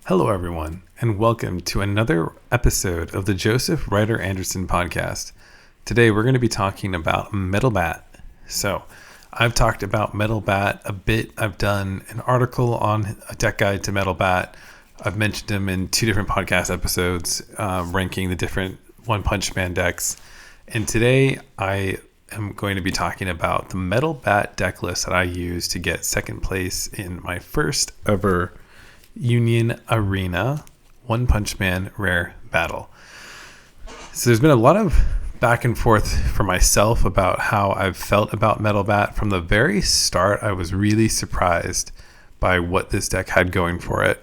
Hello, everyone, and welcome to another episode of the Joseph Ryder Anderson podcast. Today, we're going to be talking about Metal Bat. So, I've talked about Metal Bat a bit. I've done an article on a deck guide to Metal Bat. I've mentioned him in two different podcast episodes, ranking the different One Punch Man decks. And today, I am going to be talking about the Metal Bat deck list that I used to get second place in my first ever Union Arena One Punch Man rare battle. So there's been a lot of back and forth for myself about how I've felt about Metal Bat. From the very start, I was really surprised by what this deck had going for it.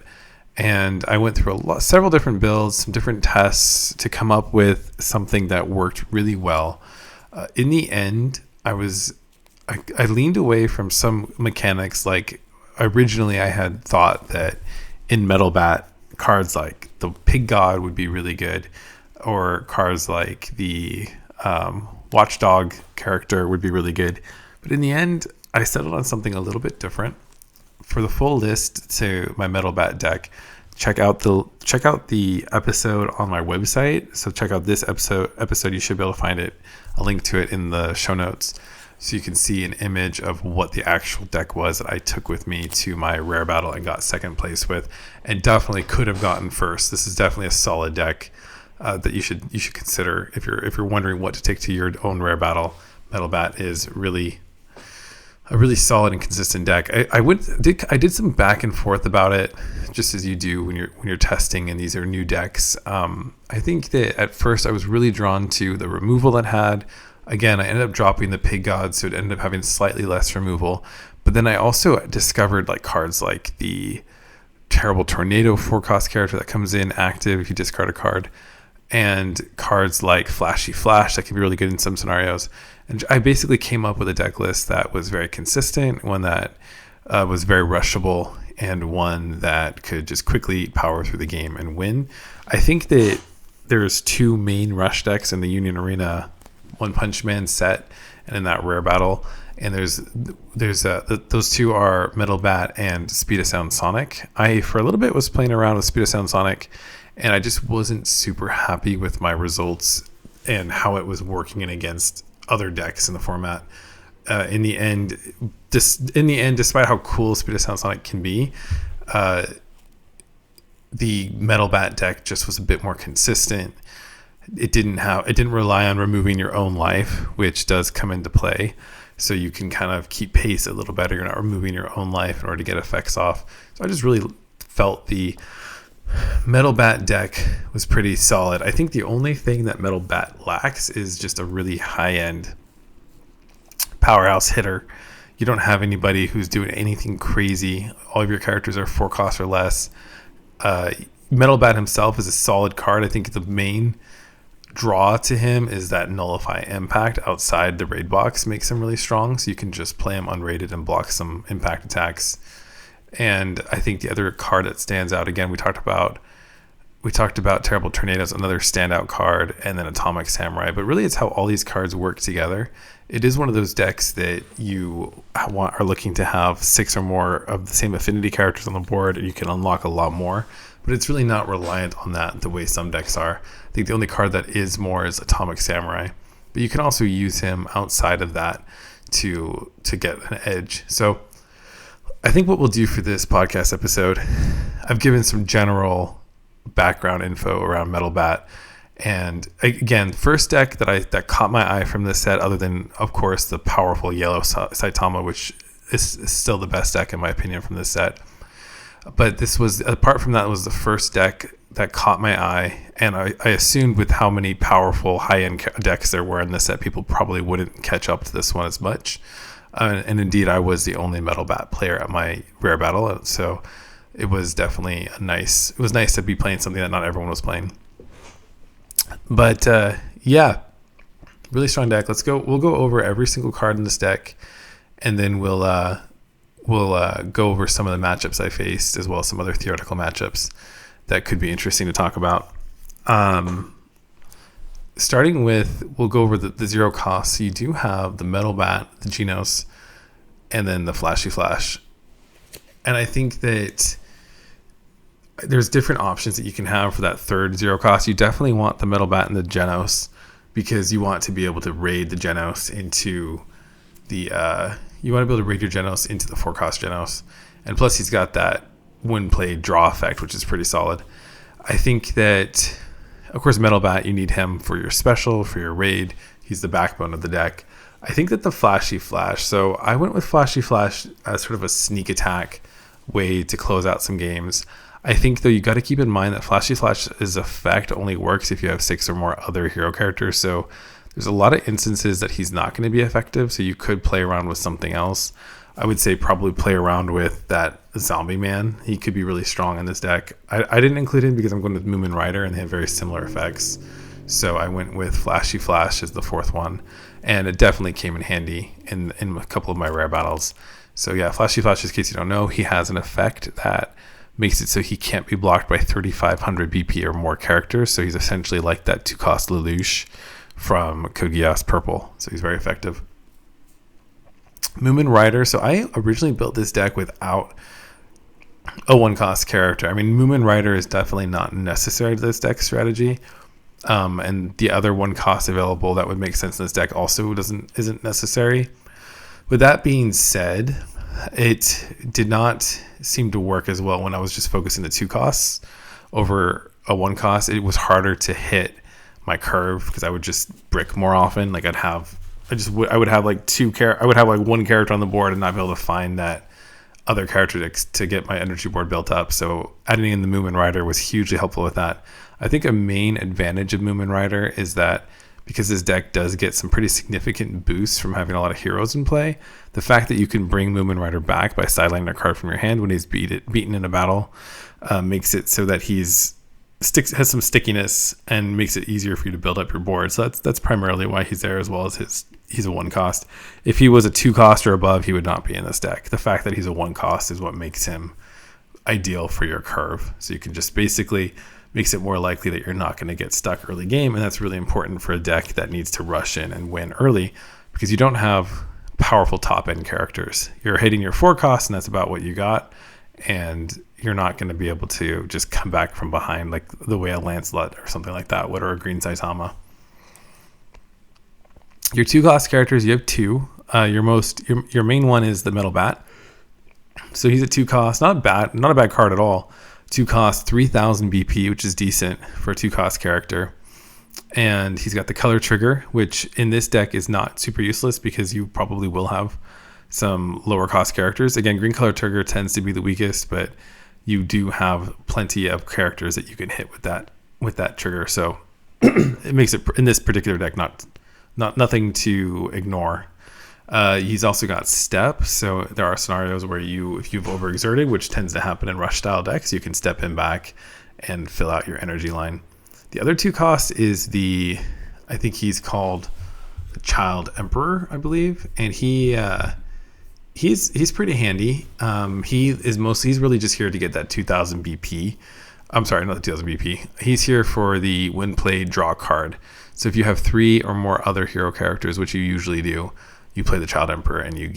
And I went through several different builds, some different tests to come up with something that worked really well. In the end, I leaned away from some mechanics. Like originally I had thought that in Metal Bat, cards like the Pig God would be really good, or cards like the Watchdog character would be really good. But in the end, I settled on something a little bit different. For the full list to my Metal Bat deck, check out the episode on my website. So check out this episode. You should be able to find a link to it in the show notes, so you can see an image of what the actual deck was that I took with me to my rare battle and got second place with, and definitely could have gotten first. This is definitely a solid deck that you should consider if you're wondering what to take to your own rare battle. Metal Bat is really a really solid and consistent deck. I did some back and forth about it, just as you do when you're testing, and these are new decks. I think that at first I was really drawn to the removal it had. Again, I ended up dropping the Pig God, so it ended up having slightly less removal. But then I also discovered cards like the Terrible Tornado 4-cost character that comes in active if you discard a card, and cards like Flashy Flash that can be really good in some scenarios. And I basically came up with a deck list that was very consistent, one that was very rushable, and one that could just quickly power through the game and win. I think that there's two main rush decks in the Union Arena One Punch Man set and in that rare battle, and those two are Metal Bat and Speed of Sound Sonic. I for a little bit was playing around with Speed of Sound Sonic, and I just wasn't super happy with my results and how it was working in against other decks in the format. In the end, despite how cool Speed of Sound Sonic can be, the Metal Bat deck just was a bit more consistent. It didn't rely on removing your own life, which does come into play. So you can kind of keep pace a little better. You're not removing your own life in order to get effects off. So I just really felt the Metal Bat deck was pretty solid. I think the only thing that Metal Bat lacks is just a really high-end powerhouse hitter. You don't have anybody who's doing anything crazy. All of your characters are 4 costs or less. Metal Bat himself is a solid card. I think the main draw to him is that Nullify Impact outside the raid box makes him really strong, so you can just play him unrated and block some impact attacks. And I think the other card that stands out, again, we talked about Terrible Tornadoes, another standout card, and then Atomic Samurai. But really, it's how all these cards work together. It is one of those decks that you are looking to have 6 or more of the same affinity characters on the board, and you can unlock a lot more. But it's really not reliant on that the way some decks are. I think the only card that is more is Atomic Samurai. But you can also use him outside of that to get an edge. So I think what we'll do for this podcast episode, I've given some general background info around Metal Bat. And again, first deck that caught my eye from this set, other than, of course, the powerful yellow Saitama, which is still the best deck in my opinion from this set. But this was, apart from that, was the first deck that caught my eye. And I assumed with how many powerful high-end decks there were in this set, people probably wouldn't catch up to this one as much. And indeed, I was the only Metal Bat player at my rare battle. So it was definitely nice to be playing something that not everyone was playing. But yeah, really strong deck. We'll go over every single card in this deck, and then we'll go over some of the matchups I faced, as well as some other theoretical matchups that could be interesting to talk about. Starting with, we'll go over the 0 costs. So you do have the Metal Bat, the Genos, and then the Flashy Flash. And I think that there's different options that you can have for that third zero cost. You definitely want the Metal Bat and the Genos because you want to be able to raid the Genos into the you want to be able to raid your Genos into the 4-cost Genos. And plus he's got that when played draw effect, which is pretty solid. I think that, of course, Metal Bat, you need him for your special, for your raid. He's the backbone of the deck. I think that the Flashy Flash, so I went with Flashy Flash as sort of a sneak attack way to close out some games. I think, though, you got to keep in mind that Flashy Flash's effect only works if you have 6 or more other hero characters. So there's a lot of instances that he's not going to be effective. So you could play around with something else. I would say probably play around with that Zombie Man. He could be really strong in this deck. I didn't include him because I'm going with Moomin Rider and they have very similar effects. So I went with Flashy Flash as the 4th one. And it definitely came in handy in a couple of my rare battles. So yeah, Flashy Flash, in case you don't know, he has an effect that makes it so he can't be blocked by 3,500 BP or more characters. So he's essentially like that 2-cost Lelouch from Code Geass Purple. So he's very effective. Moomin Rider. So I originally built this deck without a 1-cost character. I mean, Moomin Rider is definitely not necessary to this deck strategy. And the other 1-cost available that would make sense in this deck also isn't necessary. With that being said, it did not seem to work as well when I was just focusing the 2 costs over a 1-cost. It was harder to hit my curve because I would just brick more often. Like I would have like one character on the board and not be able to find that other character to get my energy board built up. So adding in the Moomin Rider was hugely helpful with that. I think a main advantage of Moomin Rider is that because this deck does get some pretty significant boosts from having a lot of heroes in play, the fact that you can bring Moomin Rider back by sidelining a card from your hand when he's beaten in a battle makes it so that has some stickiness and makes it easier for you to build up your board. So that's primarily why he's there, as well as he's a 1-cost. If he was a 2-cost or above, he would not be in this deck. The fact that he's a 1-cost is what makes him ideal for your curve. So you can just basically makes it more likely that you're not going to get stuck early game, and that's really important for a deck that needs to rush in and win early because you don't have powerful top end characters. You're hitting your 4-cost and that's about what you got, and you're not going to be able to just come back from behind like the way a Lancelot or something like that would, or a Green Saitama. Your 2-cost characters, you have 2. Your main one is the Metal Bat. So he's a 2-cost, not a bad card at all. 2-cost, 3,000 BP, which is decent for a 2-cost character. And he's got the color trigger, which in this deck is not super useless because you probably will have some lower cost characters. Again, green color trigger tends to be the weakest, but you do have plenty of characters that you can hit with that trigger. So it makes it in this particular deck nothing to ignore. He's also got step, so there are scenarios where if you've overexerted, which tends to happen in rush style decks, you can step him back and fill out your energy line. The other 2-cost is I think he's called the Child Emperor, I believe, and he's pretty handy. He's really just here to get that 2,000 BP. I'm sorry, not the 2,000 BP. He's here for the when played draw card. So if you have 3 or more other hero characters, which you usually do, you play the Child Emperor and you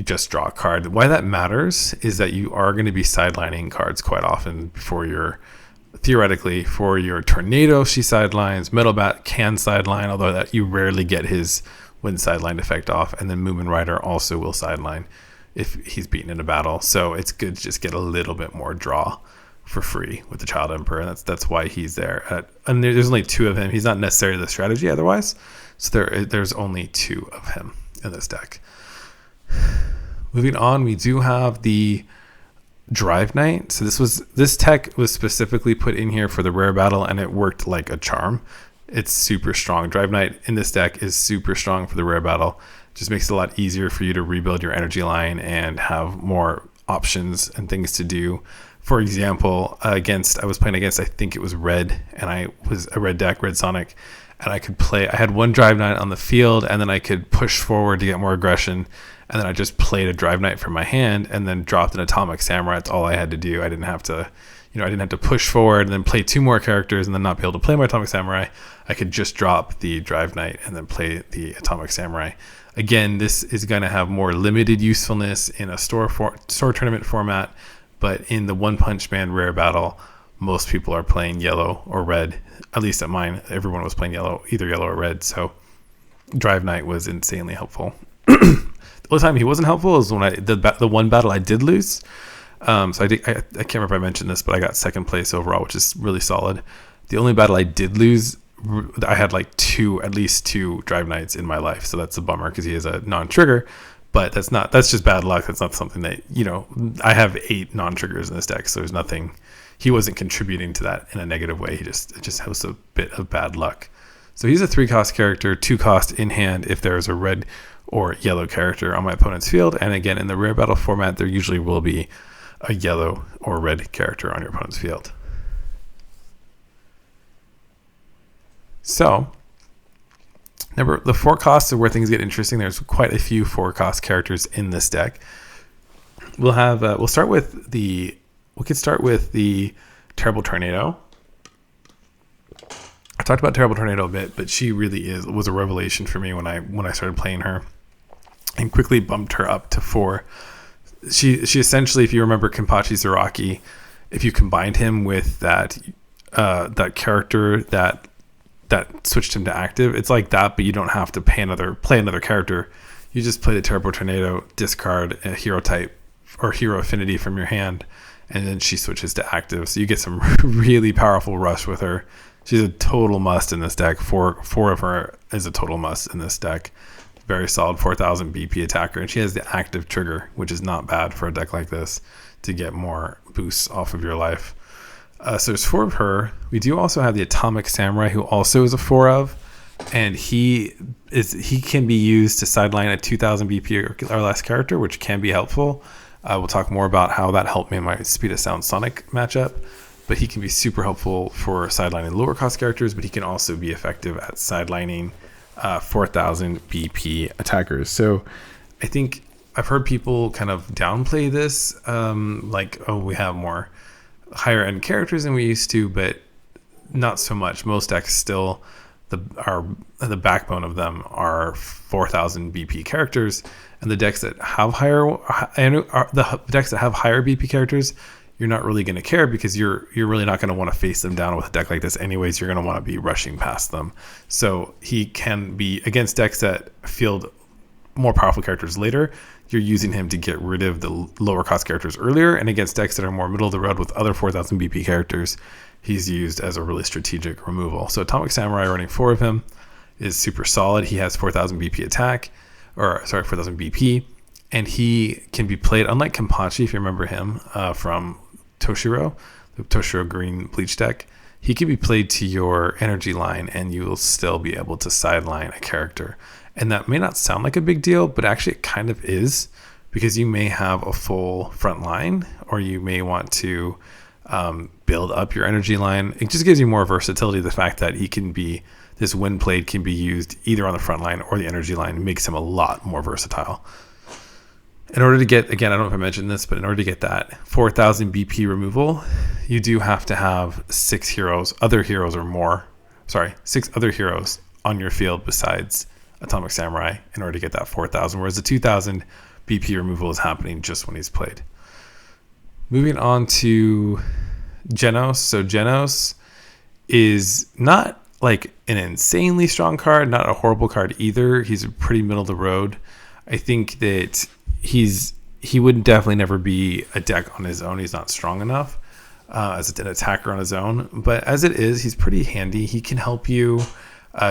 just draw a card. Why that matters is that you are going to be sidelining cards quite often theoretically for your Tornado, she sidelines. Metal Bat can sideline, although that you rarely get his when sideline effect off. And then Moomin Rider also will sideline if he's beaten in a battle. So it's good to just get a little bit more draw for free with the Child Emperor, and that's why he's there. And there's only 2 of him. He's not necessarily the strategy otherwise. So there's only 2 of him in this deck. Moving on, we do have the Drive Knight. So this tech was specifically put in here for the rare battle, and it worked like a charm. It's super strong. Drive Knight in this deck is super strong for the rare battle. Just makes it a lot easier for you to rebuild your energy line and have more options and things to do. For example, I was playing against, I think it was red, and I was a red deck, Red Sonic, and I had 1 Drive Knight on the field, and then I could push forward to get more aggression, and then I just played a Drive Knight from my hand and then dropped an Atomic Samurai. That's all I had to do. I didn't have to push forward and then play 2 more characters and then not be able to play my Atomic Samurai. I could just drop the Drive Knight and then play the Atomic Samurai. Again, this is going to have more limited usefulness in a store tournament format, But in the One Punch Man rare battle, most people are playing yellow or red. At least at mine, everyone was playing yellow, either yellow or red. So Drive Knight was insanely helpful. The only time he wasn't helpful is when the one battle I did lose. So I can't remember if I mentioned this, but I got second place overall, which is really solid. The only battle I did lose, I had like at least two Drive Knights in my life. So that's a bummer because he is a non-trigger, but that's just bad luck. That's not something that, I have 8 non-triggers in this deck. So there's nothing, he wasn't contributing to that in a negative way. It just has a bit of bad luck. So he's a 3-cost character, 2-cost in hand if there's a red or yellow character on my opponent's field. And again, in the rare battle format, there usually will be a yellow or red character on your opponent's field. So, the 4 costs are where things get interesting. There's quite a few 4-cost characters in this deck. We could start with the Terrible Tornado. I talked about Terrible Tornado a bit, but she really was a revelation for me when I started playing her, and quickly bumped her up to 4. She essentially, if you remember Kenpachi Zaraki, if you combined him with that character that switched him to active, it's like that, but you don't have to play another character. You just play the Terrible Tornado, discard a hero type or hero affinity from your hand, and then she switches to active. So you get some really powerful rush with her. She's a total must in this deck. Four of her is a total must in this deck. Very solid 4,000 BP attacker. And she has the active trigger, which is not bad for a deck like this to get more boosts off of your life. So there's 4 of her. We do also have the Atomic Samurai, who also is a 4 of. And he can be used to sideline a 2,000 BP or less character, which can be helpful. We'll talk more about how that helped me in my Speed of Sound Sonic matchup. But he can be super helpful for sidelining lower cost characters, but he can also be effective at sidelining 4,000 BP attackers. So I think I've heard people kind of downplay this, we have more higher end characters than we used to, but not so much. Most decks still, the backbone of them are 4,000 BP characters, and the decks that have higher BP characters, you're not really going to care because you're really not going to want to face them down with a deck like this anyways. You're going to want to be rushing past them. So he can be against decks that field more powerful characters later. You're using him to get rid of the lower cost characters earlier, and against decks that are more middle of the road with other 4,000 BP characters, he's used as a really strategic removal. So Atomic Samurai running 4 of him is super solid. He has 4,000 BP 4,000 BP, and he can be played, unlike Kenpachi, if you remember him from Toshiro, the Toshiro green bleach deck. He can be played to your energy line and you will still be able to sideline a character. And that may not sound like a big deal, but actually it kind of is, because you may have a full front line, or you may want to build up your energy line. It just gives you more versatility. The fact that this when played can be used either on the front line or the energy line makes him a lot more versatile. In order to get, again, I don't know if I mentioned this, but in order to get that 4,000 BP removal, you do have to have 6 other heroes on your field besides Atomic Samurai in order to get that 4,000, whereas the 2,000 BP removal is happening just when he's played. Moving on to Genos. So Genos is not like an insanely strong card, not a horrible card either. He's a pretty middle of the road. I think that he would definitely never be a deck on his own. He's not strong enough as an attacker on his own. But as it is, he's pretty handy. He can help you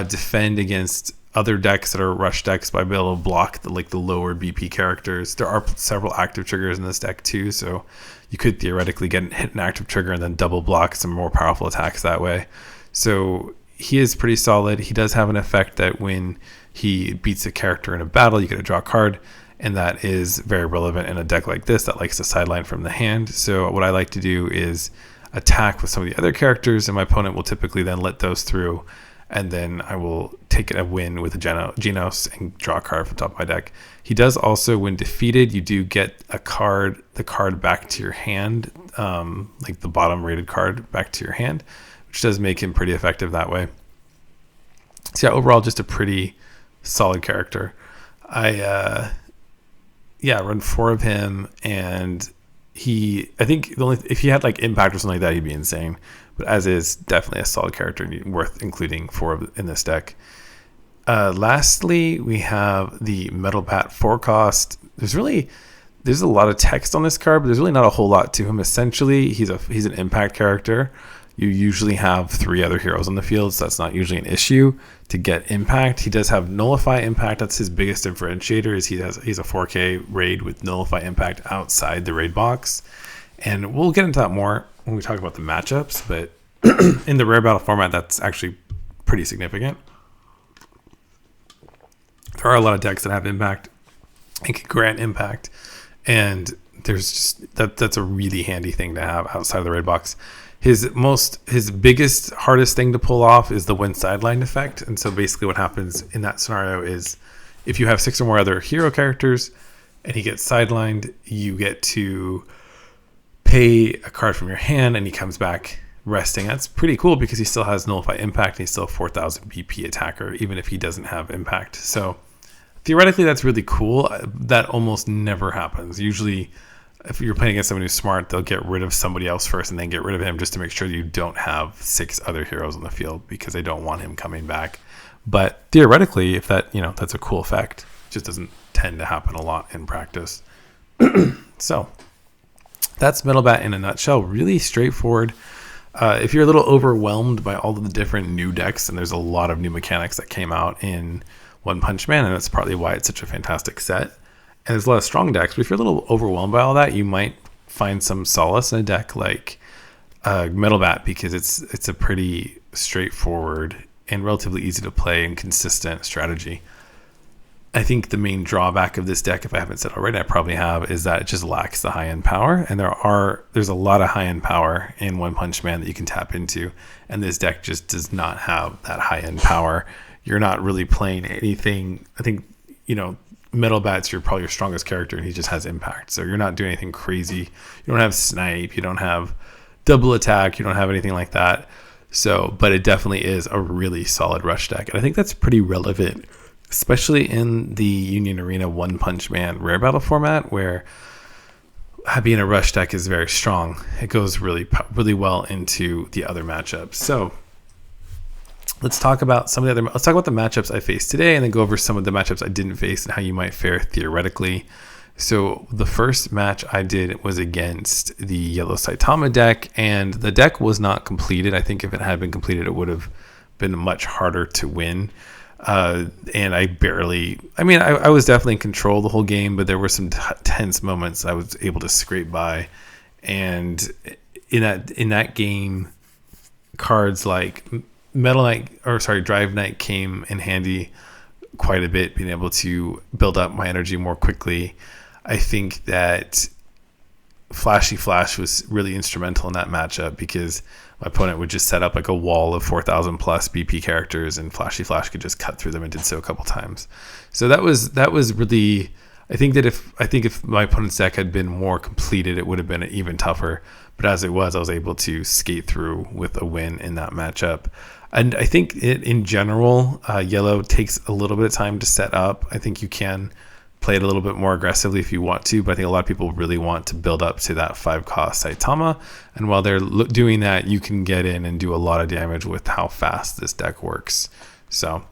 defend against other decks that are rush decks by being able to block the lower BP characters. There are several active triggers in this deck too, so you could theoretically hit an active trigger and then double block some more powerful attacks that way. So he is pretty solid. He does have an effect that when he beats a character in a battle, you get to draw a card. And that is very relevant in a deck like this that likes to sideline from the hand. So what I like to do is attack with some of the other characters, and my opponent will typically then let those through, and then I will take a win with a Genos and draw a card from the top of my deck. He does also, when defeated, you do get the card back to your hand, like the bottom rated card back to your hand, which does make him pretty effective that way. So yeah, overall, just a pretty solid character. I run 4 of him, and I think if he had like impact or something like that, he'd be insane. But as is, definitely a solid character and worth including in this deck. Lastly, we have the Metal Bat 4 cost. There's a lot of text on this card, but there's really not a whole lot to him. Essentially, he's an impact character. You usually have 3 other heroes on the field, so that's not usually an issue to get impact. He does have nullify impact. That's his biggest differentiator. He's a 4K raid with nullify impact outside the raid box, and we'll get into that more when we talk about the matchups. But in the rare battle format, that's actually pretty significant. There are a lot of decks that have impact and can grant impact, and there's just that's a really handy thing to have outside of the raid box. His biggest, hardest thing to pull off is the when sidelined effect. And so basically what happens in that scenario is if you have 6 or more other hero characters and he gets sidelined, you get to pay a card from your hand and he comes back resting. That's pretty cool because he still has nullify impact and he's still a 4,000 BP attacker, even if he doesn't have impact. So theoretically, that's really cool. That almost never happens. Usually, if you're playing against someone who's smart, they'll get rid of somebody else first and then get rid of him just to make sure that you don't have 6 other heroes on the field because they don't want him coming back. But theoretically, if that's a cool effect. It just doesn't tend to happen a lot in practice. So that's Metal Bat in a nutshell. Really straightforward. If you're a little overwhelmed by all of the different new decks, and there's a lot of new mechanics that came out in One Punch Man, and that's partly why it's such a fantastic set. And there's a lot of strong decks, but if you're a little overwhelmed by all that, you might find some solace in a deck like Metal Bat because it's a pretty straightforward and relatively easy to play and consistent strategy. I think the main drawback of this deck, if I haven't said already, I probably have, is that it just lacks the high-end power. And there's a lot of high-end power in One Punch Man that you can tap into, and this deck just does not have that high-end power. You're not really playing anything. I think, Metal Bat's probably your strongest character, and he just has impact. So you're not doing anything crazy. You don't have snipe. You don't have double attack. You don't have anything like that. So, but it definitely is a really solid rush deck. And I think that's pretty relevant, especially in the Union Arena One Punch Man rare battle format, where being a rush deck is very strong. It goes really, really well into the other matchups. So let's talk about the matchups I faced today, and then go over some of the matchups I didn't face and how you might fare theoretically. So the first match I did was against the Yellow Saitama deck, and the deck was not completed. I think if it had been completed, it would have been much harder to win. And I was definitely in control the whole game, but there were some tense moments I was able to scrape by. And in that game, cards like Drive Knight came in handy quite a bit, being able to build up my energy more quickly. I think that Flashy Flash was really instrumental in that matchup because my opponent would just set up like a wall of 4,000 plus BP characters, and Flashy Flash could just cut through them, and did so a couple times. So that was really. I think if my opponent's deck had been more completed, it would have been even tougher. But as it was, I was able to skate through with a win in that matchup. And I think in general, Yellow takes a little bit of time to set up. I think you can play it a little bit more aggressively if you want to, but I think a lot of people really want to build up to that 5-cost Saitama. And while they're doing that, you can get in and do a lot of damage with how fast this deck works. So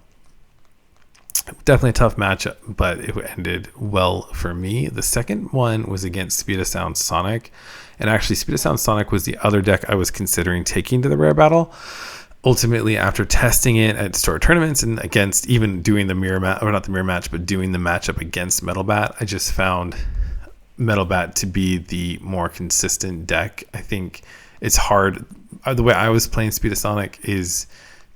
definitely a tough matchup, but it ended well for me. The second one was against Speed of Sound Sonic. And actually, Speed of Sound Sonic was the other deck I was considering taking to the rare battle. Ultimately, after testing it at store tournaments and against even doing the mirror match, or not the mirror match, but doing the matchup against Metal Bat, I just found Metal Bat to be the more consistent deck. I think it's hard. The way I was playing Speed of Sonic is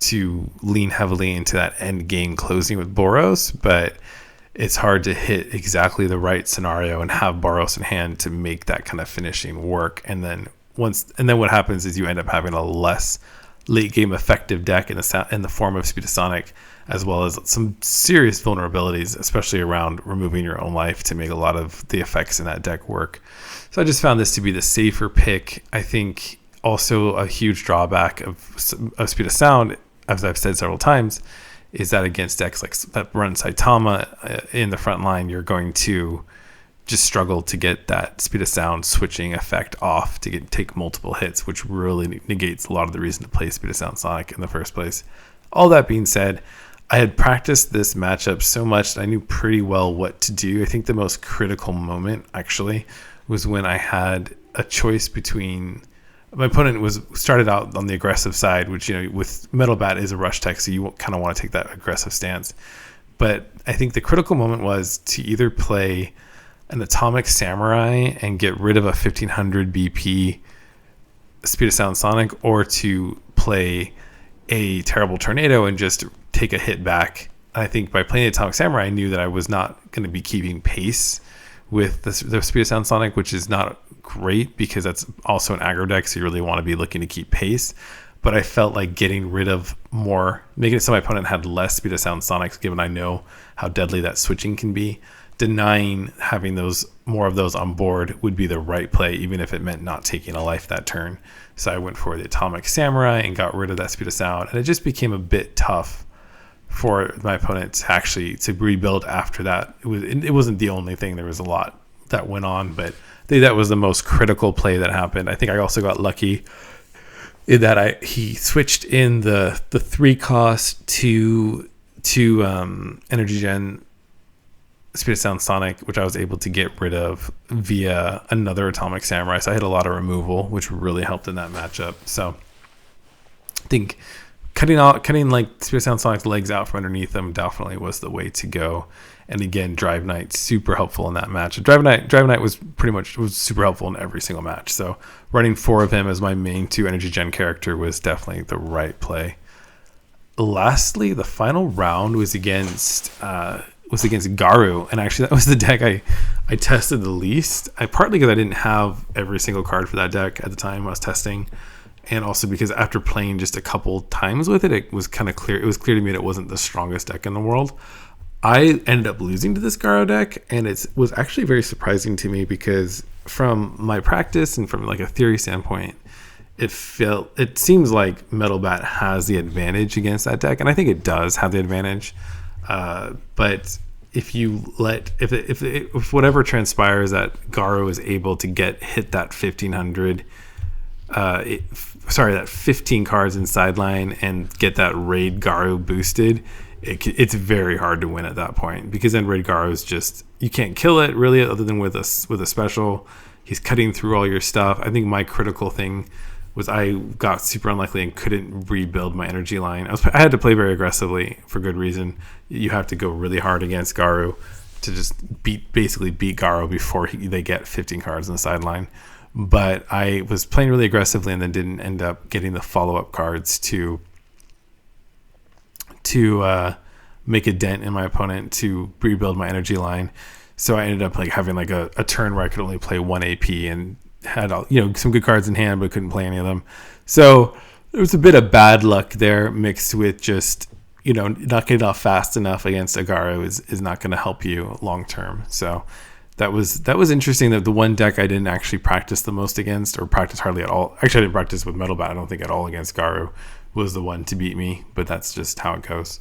to lean heavily into that end game closing with Boros, but it's hard to hit exactly the right scenario and have Boros in hand to make that kind of finishing work. And then what happens is you end up having a less late game effective deck in the form of Speed of Sonic, as well as some serious vulnerabilities, especially around removing your own life, to make a lot of the effects in that deck work. So I just found this to be the safer pick. I think also a huge drawback of Speed of Sound, as I've said several times, is that against decks like that run Saitama in the front line, you're going to just struggle to get that speed of sound switching effect off to take multiple hits, which really negates a lot of the reason to play Speed of Sound Sonic in the first place. All that being said, I had practiced this matchup so much that I knew pretty well what to do. I think the most critical moment actually was when I had a choice between, my opponent started out on the aggressive side, which, with Metal Bat is a rush tech, so you kind of want to take that aggressive stance. But I think the critical moment was to either play an Atomic Samurai and get rid of a 1500 BP Speed of Sound Sonic, or to play a Terrible Tornado and just take a hit back. I think by playing the Atomic Samurai, I knew that I was not going to be keeping pace with the Speed of Sound Sonic, which is not great because that's also an aggro deck, so you really want to be looking to keep pace. But I felt like getting rid of more, making it so my opponent had less Speed of Sound Sonics, given I know how deadly that switching can be. Denying having more of those on board would be the right play, even if it meant not taking a life that turn. So I went for the Atomic Samurai and got rid of that Speed of Sound, and it just became a bit tough for my opponent to rebuild after that. It wasn't the only thing. There was a lot that went on, but I think that was the most critical play that happened. I think I also got lucky in that he switched in the 3 cost to Energy Gen Speed of Sound Sonic, which I was able to get rid of via another Atomic Samurai. So I had a lot of removal, which really helped in that matchup. So I think cutting like Speed of Sound Sonic's legs out from underneath them definitely was the way to go. And again, Drive Knight, super helpful in that match. Drive Knight was super helpful in every single match. So running 4 of him as my main 2 Energy Gen character was definitely the right play. Lastly, the final round was against Garu, and actually that was the deck I tested the least. Partly because I didn't have every single card for that deck at the time I was testing, and also because after playing just a couple times with it, it was kind of clear. It was clear to me that it wasn't the strongest deck in the world. I ended up losing to this Garu deck, and it was actually very surprising to me because from my practice and from like a theory standpoint, it seems like Metal Bat has the advantage against that deck, and I think it does have the advantage. But if whatever transpires that Garu is able to hit that 1500, that 15 cards in sideline and get that Raid Garu boosted, it's very hard to win at that point, because then Raid Garu is just, you can't kill it really other than with a special. He's cutting through all your stuff. I think my critical thing was I got super unlucky and couldn't rebuild my energy line. I had to play very aggressively for good reason. You have to go really hard against Garu to just basically beat Garu before they get 15 cards on the sideline. But I was playing really aggressively and then didn't end up getting the follow-up cards to make a dent in my opponent to rebuild my energy line. So I ended up having a turn where I could only play 1 AP and had some good cards in hand, but couldn't play any of them. So there was a bit of bad luck there, mixed with just not getting off fast enough against Garu is not going to help you long term. So that was interesting. That the one deck I didn't actually practice the most against, or practice hardly at all. Actually, I didn't practice with Metal Bat, I don't think, at all against Garu, was the one to beat me. But that's just how it goes.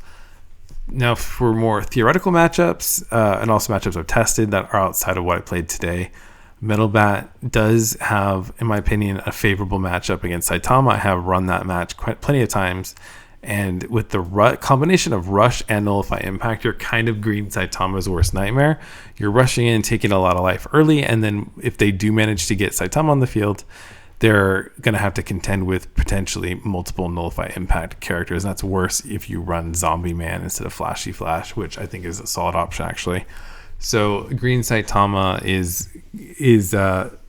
Now, for more theoretical matchups, and also matchups I've tested that are outside of what I played today, Metal Bat does have, in my opinion, a favorable matchup against Saitama. I have run that match plenty of times, and with the combination of Rush and Nullify Impact, you're kind of Green Saitama's worst nightmare. You're rushing in, taking a lot of life early, and then if they do manage to get Saitama on the field, they're going to have to contend with potentially multiple Nullify Impact characters, and that's worse if you run Zombie Man instead of Flashy Flash, which I think is a solid option, actually. So Green Saitama is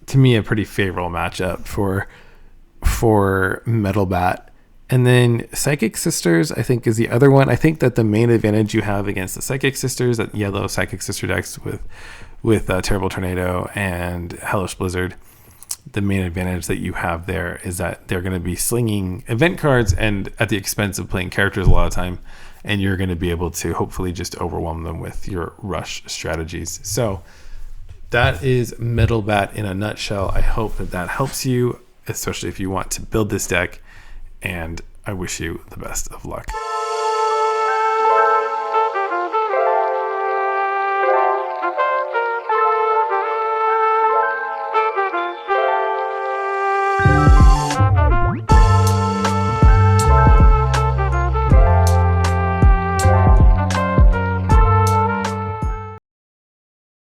to me a pretty favorable matchup for Metal Bat. And then Psychic Sisters, I think, is the other one. I think that the main advantage you have against the Psychic Sisters, that yellow Psychic Sister decks with Terrible Tornado and Hellish Blizzard, the main advantage that you have there is that they're going to be slinging event cards and at the expense of playing characters a lot of time, and you're going to be able to hopefully just overwhelm them with your rush strategies. So that is Metal Bat in a nutshell. I hope that helps you, especially if you want to build this deck, and I wish you the best of luck.